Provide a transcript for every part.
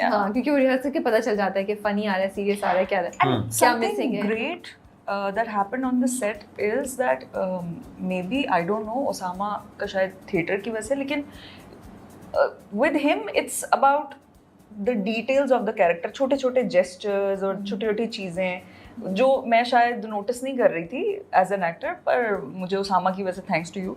हाँ, क्योंकि वो रिहर्सल के पता चल जाता है कि फनी आ रहा है, सीरियस आ रहा है, क्या क्या मिसिंग है। Great that happened on the set is that maybe I don't know Osama का शायद थिएटर की वजह से, लेकिन with him it's about the details of the character, छोटे छोटे gestures और छोटी छोटी चीज़ें जो मैं शायद नोटिस नहीं कर रही थी एज एन एक्टर, पर मुझे ओसामा की वजह से थैंक्स टू यू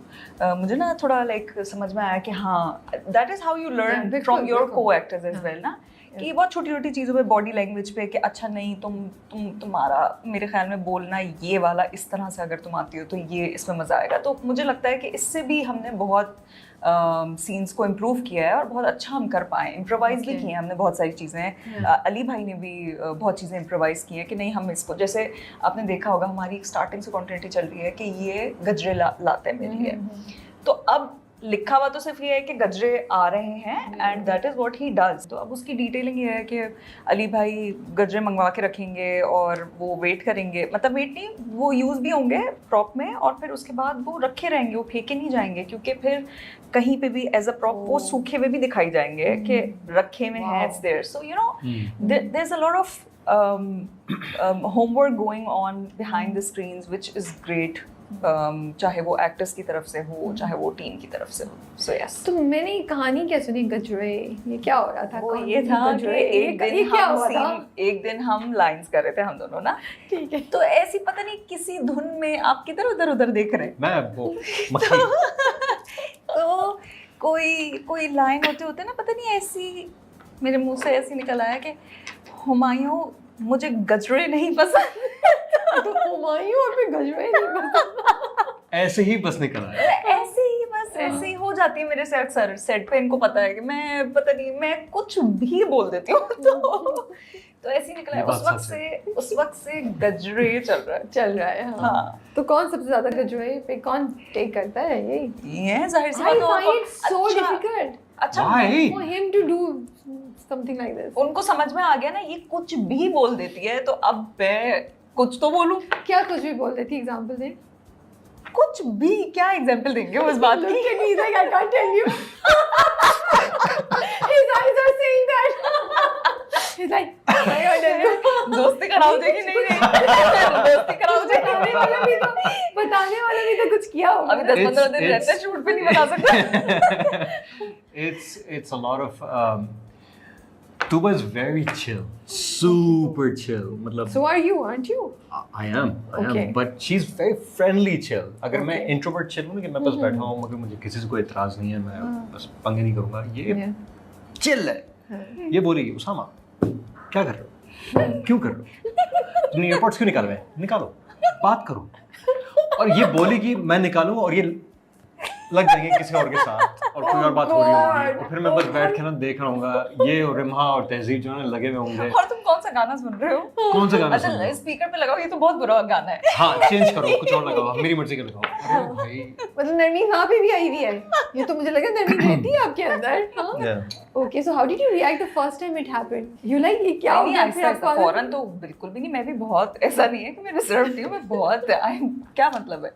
मुझे ना थोड़ा लाइक समझ में आया कि हाँ that is how you learn from your को एक्टर्स एज वेल ना, कि बहुत छोटी छोटी चीज़ों पे, बॉडी लैंग्वेज पे, कि अच्छा नहीं तुम्हारा मेरे ख्याल में बोलना ये वाला इस तरह से अगर तुम आती हो तो ये इसमें मज़ा आएगा। तो मुझे लगता है कि इससे भी हमने बहुत सीन्स को इम्प्रूव किया है और बहुत अच्छा हम कर पाए। इम्प्रोवाइज भी किए हैं हमने बहुत सारी चीज़ें। अली भाई ने भी बहुत चीज़ें इम्प्रोवाइज की हैं कि नहीं हम इसको, जैसे आपने देखा होगा हमारी स्टार्टिंग से कॉन्टिन्यूटी चल रही है कि ये गजरे लाते हैं मेरे लिए, तो अब लिखा हुआ तो सिर्फ ये है कि गजरे आ रहे हैं and that is what he does. तो अब उसकी डिटेलिंग ये है कि अली भाई गजरे मंगवा के रखेंगे और वो वेट करेंगे, मतलब वेट नहीं, वो यूज़ भी होंगे प्रॉप में और फिर उसके बाद वो रखे रहेंगे, वो फेंके नहीं जाएंगे, क्योंकि फिर कहीं पे भी एज अ प्रॉप वो सूखे हुए भी दिखाई जाएंगे कि रखे में है, it's there. So you know there is a lot of homework going on behind the screens which is great, चाहे वो एक्टर्स की तरफ से हो चाहे वो टीम की तरफ से हो। So yes. तो मैंने कहानी क्या सुनी गजरे, ये क्या हो रहा था? वो ये था कि एक दिन हम लाइंस कर रहे थे हम दोनों ना, ठीक है, तो ऐसी पता नहीं किसी धुन में आप किधर उधर देख रहे हैं, मैं वो मक्खी तो कोई लाइन होते ना, पता नहीं ऐसी मेरे मुंह से ऐसी निकल आया कि हुमायूं मुझे गजरे नहीं पसंद। तो हुमायूं और फिर गजरे नहीं पसंद, ऐसे ही बस निकल आया। ऐसे ही हो जाती है मेरे से अक्सर सेट पे। इनको पता है कि मैं पता नहीं मैं कुछ भी बोल देती हूँ, तो ऐसे ही निकला है। उस वक्त से गजरे चल रहा है। हाँ। तो कौन सबसे ज्यादा गजरे पे कौन टेक करता है? ये जाहिर सी बात है, so difficult अच्छा for him to do something like this। उनको समझ में आ गया ना, ये कुछ भी बोल देती है, तो अब मैं कुछ तो बोलूं। क्या कुछ भी बोल देती? एग्जांपल दे। कुछ भी क्या एग्जांपल देंगे उस बात की? He's like, I can't tell you. His eyes are saying that. He's like, I can't tell you. दोस्ती कराओगे कि नहीं? दोस्ती कराओगे? बताने वाला भी तो कुछ किया होगा। अभी 10-15 दिन रहते हैं, शूट पे नहीं बता सकते। It's a lot of Tuba is very chill, super chill. मतलब So are you, aren't you? I am, but she's very friendly chill. अगर मैं introvert chill हूँ ना कि मैं बस बैठा हूँ, मगर मुझे किसी से कोई इतराज़ नहीं है, मैं बस पंगे नहीं करूँगा, ये chill है। ये बोली उसामा क्या कर रहे हो, क्यों कर रहे हो, तुमने एयरपोर्ट्स क्यों निकाले हैं, निकालो, बात करो। और ये बोली कि मैं निकालूँ और ये लग जाएंगे किसी और के साथ और कोई और बात हो रही होगी, और फिर मैं बस बैठ के ना देख रहा हूँगा ये और रिम्हा और तहजीब जो है लगे हुए होंगे। और तुम कौन सा गाना सुन रहे हो? कौन सा गाना सुन रहे हो? स्पीकर पे लगाओ, ये तो बहुत बुरा गाना है। हाँ, चेंज करो, कुछ और लगाओ, मेरी मर्जी का लगाओ। अरे भाई, मतलब नरमीन वहाँ पे भी आई हुई है, ये तो मुझे लगा नरमीन रहती है आपके अंदर। Okay, so how did you react the first time it happened? You like ये क्या हो गया? फिर आपको फौरन तो बिल्कुल भी नहीं, मैं भी बहुत ऐसा नहीं है कि मैं रिजर्व थी, मैं बहुत क्या मतलब है?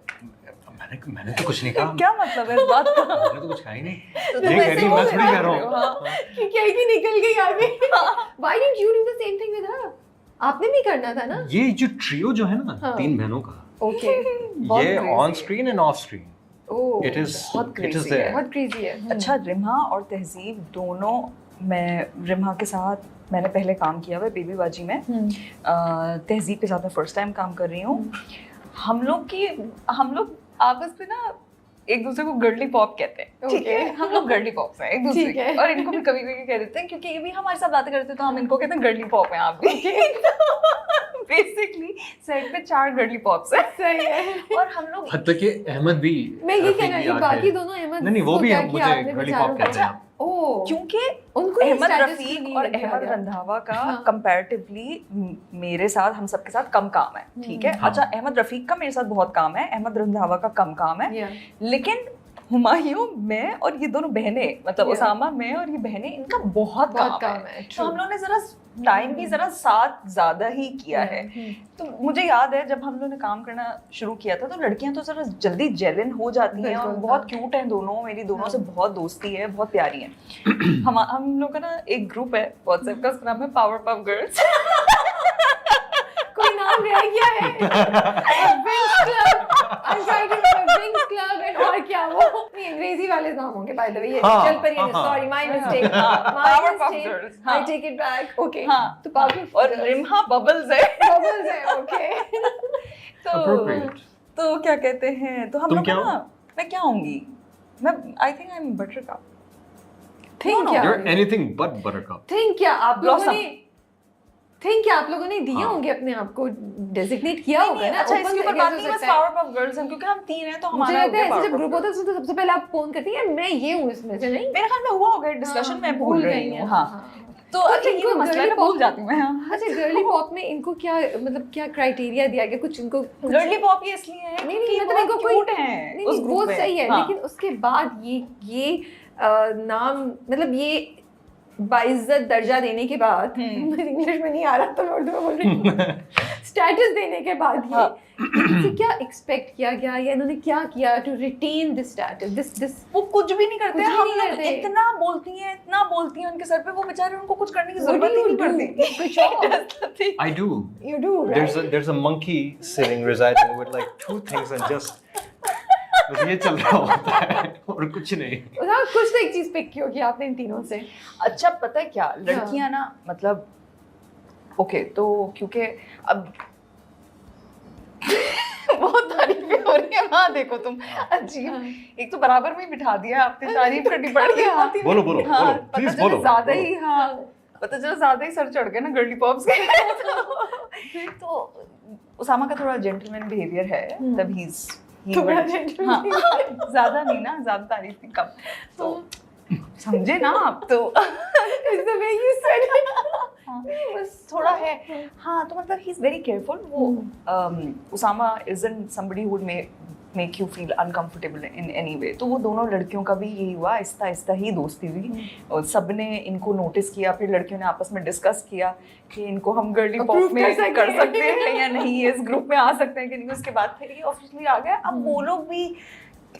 मैंने तो कुछ नहीं कहा। क्या मतलब है इस बात का? मैंने तो कुछ कहा ही नहीं। ये कह रही मैं थोड़ी कह रहा हूँ कि क्या ही निकल गई आगे। Why didn't you do the same thing with her? आपने भी करना था ना? ये जो ट्रियो जो है ना, तीन बहनों का, Okay, ये on screen end of screen, it is बहुत क्रेजी है। अच्छा, रिम्हा और तहजीब दोनों, मैं रिम्हा के साथ मैंने पहले काम किया हुआ है बेबी बाजी में, तहजीब के साथ मैं फर्स्ट टाइम काम कर रही हूँ। हम लोग आपस में ना एक दूसरे को गर्ली पॉप कहते हैं, ठीक है? हम लोग गर्ली पॉप्स हैं एक दूसरे के, और इनको भी कभी कभी कह देते हैं, क्योंकि ये भी हमारे साथ बातें करते हैं तो हम इनको कहते हैं गर्ली पॉप हैं आप भी। बेसिकली सेट पे 4 गर्ली पॉप्स हैं। सही है। और हम लोग हत्ता कि अहमद भी, मैं ये कहना है बाकी दोनों अहमद नहीं वो भी मुझे गर्ली पॉप कहते हैं। क्योंकि उनको अहमद रफीक और अहमद रंधावा का कंपैरेटिवली मेरे साथ, हम सबके साथ कम काम है, ठीक है? अच्छा, अहमद रफीक का मेरे साथ बहुत काम है, अहमद रंधावा का कम काम है, लेकिन हुमायूं, मैं और ये दोनों बहनें, मतलब Yeah. उसामा, मैं और ये बहनें, इनका बहुत काम है। तो true. हम लोगों ने जरा टाइम भी जरा साथ ज्यादा ही किया है। तो मुझे याद है जब हम लोगों ने काम करना शुरू किया था तो लड़कियां तो जरा जल्दी जेलन हो जाती हैं और बिल्कुल, बहुत हाँ। क्यूट हैं दोनों, मेरी दोनों हाँ। से बहुत दोस्ती है, बहुत प्यारी हैं। हम लोग का ना एक ग्रुप है व्हाट्सएप का, उसका नाम है पावर पफ गर्ल्स। कोई नाम रह गया है? Wings club, I'm trying to remember wings club and और क्या वो नहीं अंग्रेजी वाले नाम होंगे बाय द वे। हाँ, चल पर ये हाँ, sorry my mistake, Powerpuff Girls, हाँ। I take it back. Okay हाँ, तो पावरपफ और रिम्हा बबल्स है। बबल्स है। ओके तो Appropriate. तो क्या कहते हैं, तो हम तुम लोग क्या का हो? ना, मैं क्या होंगी, मैं I think I am buttercup. Think no, क्या You're anything but buttercup. Think क्या आप लोगों Blossom. ने थिंक क्या आप लोगों ने दिए हाँ। होंगे अपने आप को डेजिग्नेट किया होगा ना। अच्छा open इसके ऊपर कैसे बात हो नहीं, बस सकता है? पावरपफ गर्ल्स हम, क्योंकि हम 3 हैं तो मुझे हमारा हो लगता है गया ऐसे जब Powerpuff ग्रुप होता है तो सबसे पहले आप फोन करती हैं मैं ये हूँ इसमें से, नहीं? मेरे ख्याल में हुआ होगा डिस्कशन, मैं भूल रही हूँ। हाँ, तो अच्छा ये इनको मसला है, मैं girly भूल जाती हूँ मैं। हाँ, अच्छा गर्ली पॉप में इनको क्या मतलब क्या क्राइटेरिया दिया गया कुछ इनको गर्ली पॉप ये इसलिए है नहीं नहीं क्योंकि मतलब इनको कोई क्यूट हैं नहीं उस नहीं ग्रुप वो में। सही है हाँ। लेकिन उसके बाद ये नाम मतलब ये बाइज्जत दर्जा देने के बाद मुझे इंग्लिश में नहीं आ रहा तो मैं उर्दू में बोल रही हूँ स्टेटस देने के बाद ये इनसे क्या एक्सपेक्ट किया गया या इन्होंने क्या किया to retain this status this वो कुछ भी नहीं करते कुछ भी हम नहीं लोग, करते। इतना बोलती हैं उनके सर पे, वो बेचारे उनको कुछ करने की What do जरूरत ही you नहीं do? पड़ती। Good job. Nothing. I do. you do right There's a monkey sitting residing with like 2 things and just बस ये चल रहा होता है और कुछ नहीं। हाँ, कुछ तो एक चीज पिक क्यों किया आपने इन तीनों से? अच्छा पता है क्या, लड़कियां ना मतलब ओके तो क्योंकि अब बहुत तारीफें हो रही है। हाँ देखो तुम अजीब, एक तो बराबर में ही बिठा दिया आपने, तारीफ करनी पड़ गई। बोलो बोलो हाँ, बोलो पता प्लीज चला बोलो। ज्यादा ही, हाँ पता चला ज्यादा ही सर चढ़ गया ना गर्ली पॉप्स के। तो उसामा का थोड़ा जेंटलमैन बिहेवियर है, तब ही थोड़ा gentleman ज्यादा नहीं ना, ज्यादा तारीफ नहीं, कम तो समझे ना आप। तो It's the way you said it. बस थोड़ा है। हाँ तो मतलब ही इज वेरी केयरफुल। वो Usama isn't somebody would make you feel uncomfortable in any way. तो वो दोनों लड़कियों का भी यही हुआ, आहिस्ता आहिस्ता ही दोस्ती हुई और सबने इनको नोटिस किया, फिर लड़कियों ने आपस में डिस्कस किया कि इनको हम गर्ली पॉप Approve में कर कर सकते हैं या नहीं, इस ग्रुप में आ सकते हैं कि नहीं। उसके बाद फिर ये ऑफिशियली आ गया। अब वो लोग भी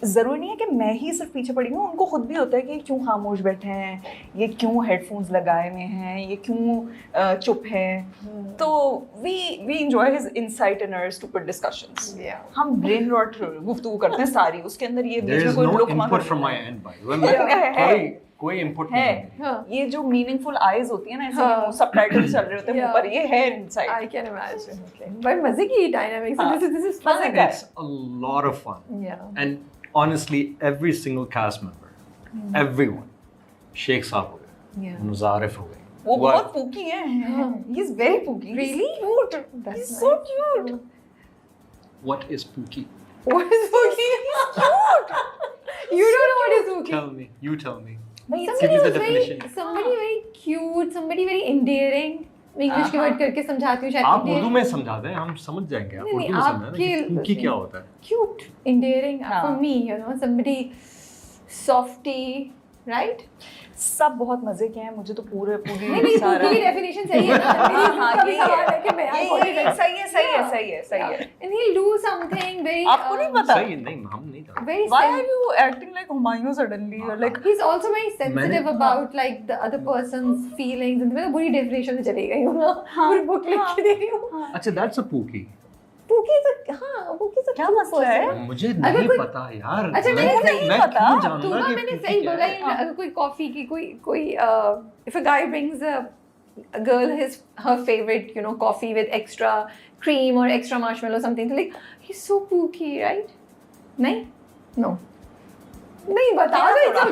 जरूरी नहीं है कि मैं ही सिर्फ पीछे पड़ी हूँ, उनको खुद भी होता है कि क्यों खामोश बैठे हैं, ये क्यों हेडफोन्स लगाए हुए हैं, ये क्यों चुप हैं। तो we enjoy his insight in our stupid discussions. हम ब्रेन रॉट गुफ्तगू करते हैं सारी, उसके अंदर ये There बीच में is कोई no block input from my end by well है। कोई input है नहीं है। ये जो मीनिंगफुल आईज होती है ना, हाँ। ऐसे सबटाइटल्स चल रहे होते हैं मुंह पर, ये है insight. I can imagine. Okay. But मजे की डायनामिक्स, हाँ। this is fun. मजेदार। It's a lot of fun. Yeah. And honestly, every single cast member, everyone, Sheikh साहब हो गए, Yeah. मुज़ारिफ हो गए, वो बहुत पूकी है। He is very pookie. Really? Cute. That's He's so nice. cute. What is Pookie? What is Pookie? Cute. You don't know what is Pookie. Tell me. You tell me. भाई Give Somebody me the who's very, definition. somebody very cute, somebody very endearing. मैं English के word करके समझाती हूँ शायद। आप Urdu endearing. में समझा दें, हम समझ जाएंगे। आप नहीं, उर्दू में नहीं, समझा दें कि आपके- Pookie क्या होता है? Cute, endearing हाँ. for me, you know, somebody softy, right? सब बहुत मजे के हैं, मुझे तो पूरी नहीं नहीं सारा Pookie की definition सही है ना? मेरी हाँ, इसका भी यही सवाल है। है कि मैं ये आपको भी सही है, सही है, सही है, सही है। And he'll do something very. आपको नहीं पता? सही नहीं, हम नहीं जानते। Very Why sen- are you acting like Humayun suddenly? You're like He's also very sensitive मैंने- about like the other person's feelings. and मैं तो बुरी definition में चली गई हूँ ना, पूरी book लिख के दे रही हूँ। अच्छा, that's a Pookie. Pookie is a हाँ, Pookie is a क्या cute मसला है? person. मुझे अगर नहीं कोई- पता यार। अच्छा, मैं मैंने नहीं मैं पता। क्यों जानूंगा तो कि मैंने Pookie सही क्या बोला है? अगर कोई कॉफी की कोई if a guy brings a girl her favorite coffee with extra cream or extra marshmallow something so like he's so Pookie, right? नहीं? No. नहीं बता दो एग्जांपल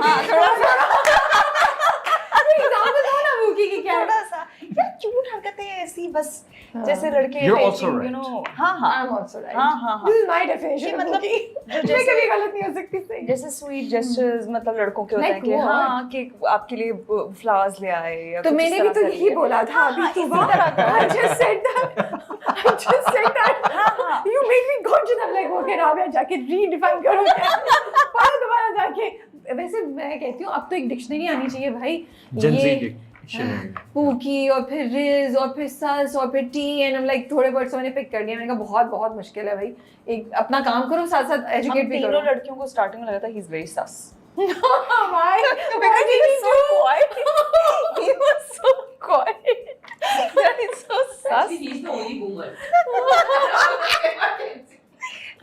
दो ना Pookie की क्या है? थोड़ा सा यार क्यूट हरकतें हैं ऐसी बस, हाँ. जैसे लड़के You're fetching, also right. you know, हाँ हाँ I'm also right. हाँ हाँ हाँ। This is my definition कि of मतलब Pookie. जो मैं जैसे कभी गलत नहीं हो सकती सही. जैसे स्वीट जेस्चर्स मतलब लड़कों के होते हैं Like कि what? हाँ कि आपके लिए फ्लावर्स ले आए या तो कुछ इस मैंने भी तरह तो का यही लिए। बोला था हाँ, अभी हाँ, सुबह. इसी तरह का। I just said that. I just said that. You made me conscious. I'm like, okay, Rabia जाके redefine करो क्या? पढ़ो दोबारा जाके. वैसे मैं कहती हूँ अब तो एक डिक्शनरी आनी चाहिए भाई. जेंजी पूकी और फिर रिज और फिर सस और फिर टी एंड I'm like थोड़े वर्ड्स मैंने पिक कर लिए. मैंने कहा बहुत मुश्किल है भाई. एक अपना काम करो साथ साथ एजुकेट भी करो. तीनों लड़कियों को स्टार्टिंग में लगा था he is very sus. Why? Because he was so quiet. He was so quiet. That is so sus. Actually, he's the only boomer.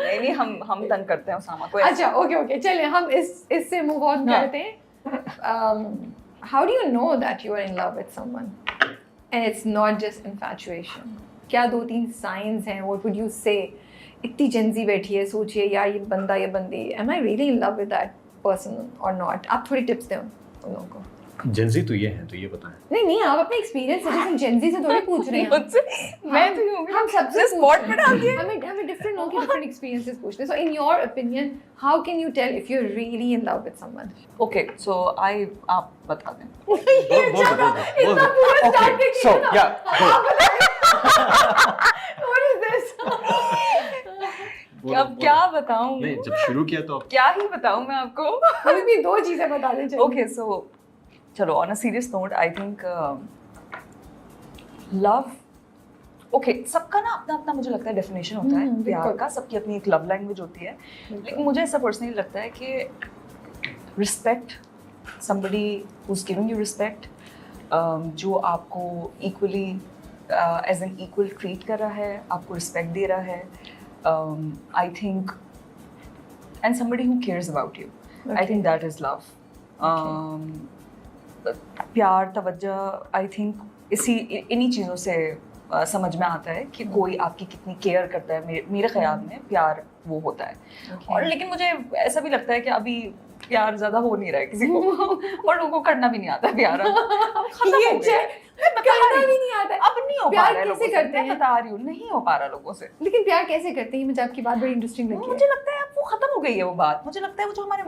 नहीं हम तंग करते हैं उसामा को. अच्छा ओके चलिए हम इससे मूव ऑन करते हैं. How do you know that you are in love with someone and it's not just infatuation? क्या 2-3 signs हैं? What would you say? इतनी जेंजी बैठी है सोचिए यार ये बंदा ये बंदी, am I really in love with that person or not? आप थोड़ी टिप्स दें उन लोगों को. जेंजी तो ये है, तो ये बताएं. नहीं आप अपने एक्सपीरियंस से जैसे जेंजी से थोड़ी पूछ रहे हैं. मुझसे मैं तो हम सबसे स्पॉट पे डाल दिए. हमें डिफरेंट लोगों के डिफरेंट एक्सपीरियंसेस पूछते हैं. So in your opinion how can you tell if you are really in love with someone? Okay, so आप बता दें. बोल दो. Okay, so yeah, What is this? अब क्या बताऊं? नहीं, जब शुरू किया तो क्या ही बताऊं मैं आपको. कोई भी 2 चीजें बता दें चाहिए. Okay, so चलो on a serious note, I think love. Okay, सबका ना अपना मुझे लगता है डेफिनेशन होता है प्यार का. सबकी अपनी एक लव लैंग्वेज होती है. लेकिन मुझे ऐसा पर्सनली लगता है कि respect, somebody who's giving you respect, जो आपको equally as an equal treat कर रहा है, आपको रिस्पेक्ट दे रहा है. I think, and somebody who cares about you. I think that is love. प्यार, तवज्जो, आई थिंक इन्हीं चीज़ों से समझ में आता है कि कोई आपकी कितनी केयर करता है. मेरे ख्याल में प्यार वो होता है. और लेकिन मुझे ऐसा भी लगता है कि अभी प्यार ज़्यादा हो नहीं रहा है किसी को और लोगों को करना भी नहीं आता प्यार. करना भी नहीं आता है. अब नहीं हो पा रहा है. कैसे करते हैं? बता रही हूँ, नहीं हो पा रहा लोगों से. लेकिन प्यार कैसे करते हैं? मुझे आपकी बात बड़ी इंटरेस्टिंग लगी. मुझे लगता है अब वो खत्म हो गई है वो बात. मुझे लगता है वो जो हमारे